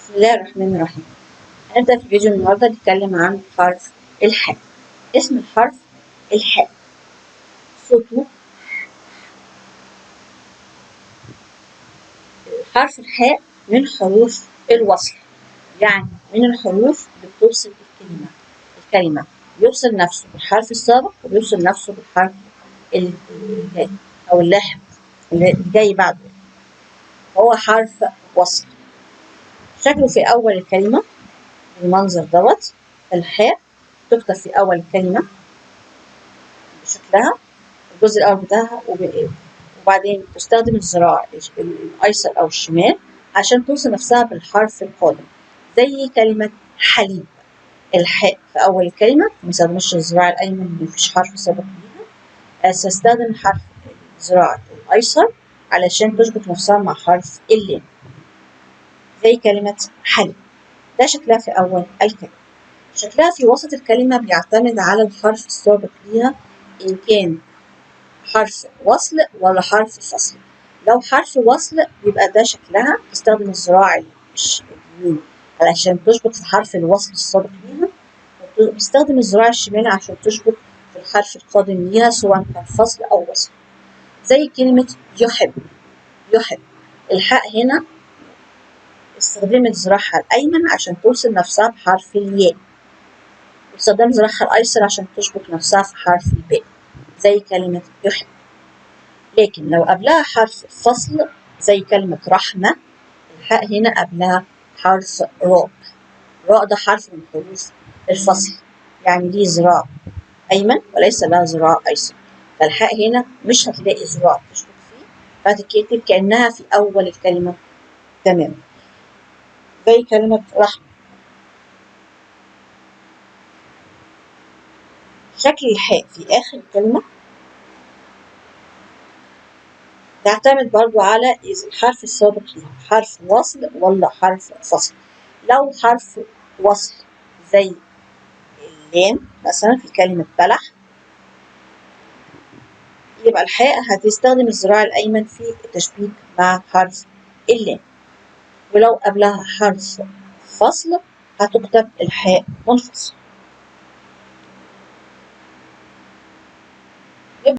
بسم الله الرحمن الرحيم. هنبدأ في فيديو النهاردة نتكلم عن حرف الحاء. اسم الحرف الحاء، صوته حرف الحاء من حروف الوصل، يعني من الحروف اللي بتوصل الكلمة بيوصل نفسه بالحرف السابق وبيوصل نفسه بالحرف الجاي أو اللاحق اللي جاي بعده، هو حرف وصل. شكله في أول الكلمة بالمنظر دوت. الحاء تكتب في أول الكلمة بشكلها، الجزء الأول بتاعها، وبعدين تستخدم الذراع الأيسر أو الشمال عشان توصل نفسها بالحرف القادم، زي كلمة حليب. الحاء في أول الكلمة مستخدمش الذراع الأيمن، مفيش حرف سابق ليها، تستخدم حرف الذراع الأيسر علشان تشبك نفسها مع حرف اللام، زي كلمة حليب. ده شكلها في أول الكلمة. شكلها في وسط الكلمة بيعتمد على الحرف السابق ليها، إن كان حرف وصل ولا حرف فصل. لو حرف وصل يبقى ده شكلها تستخدم الذراع اليمين علشان تشبك في حرف الوصل السابق ليها، وتستخدم الذراع الشمال عشان تشبك في الحرف القادم ليها سواء كان فصل أو وصل، زي كلمة يحب. يحب الحاء هنا استخدمت ذراعها الأيمن عشان توصل نفسها بحرف الياء، واستخدمت ذراعها الأيسر عشان تشبك نفسها في حرف الباء، زي كلمة يحب. لكن لو قبلها حرف فصل زي كلمة رحمة، الحاء هنا قبلها حرف راء. راء ده حرف من حروف الفصل، يعني ليه ذراع أيمن وليس لها ذراع أيسر، فالحاء هنا مش هتلاقي ذراع تشبك فيه، فهتتكتب كأنها في أول الكلمة تماما، زي كلمة رحمة. شكل الحاء في آخر الكلمة تعتمد برضو على إذا الحرف السابق ليها حرف وصل ولا حرف فصل. لو حرف وصل زي اللام مثلا في كلمة بلح، يبقى الحاء هتستخدم الذراع الأيمن في التشبيك مع حرف اللام. ولو قبلها حرف فصل هتكتب الحاء منفصل.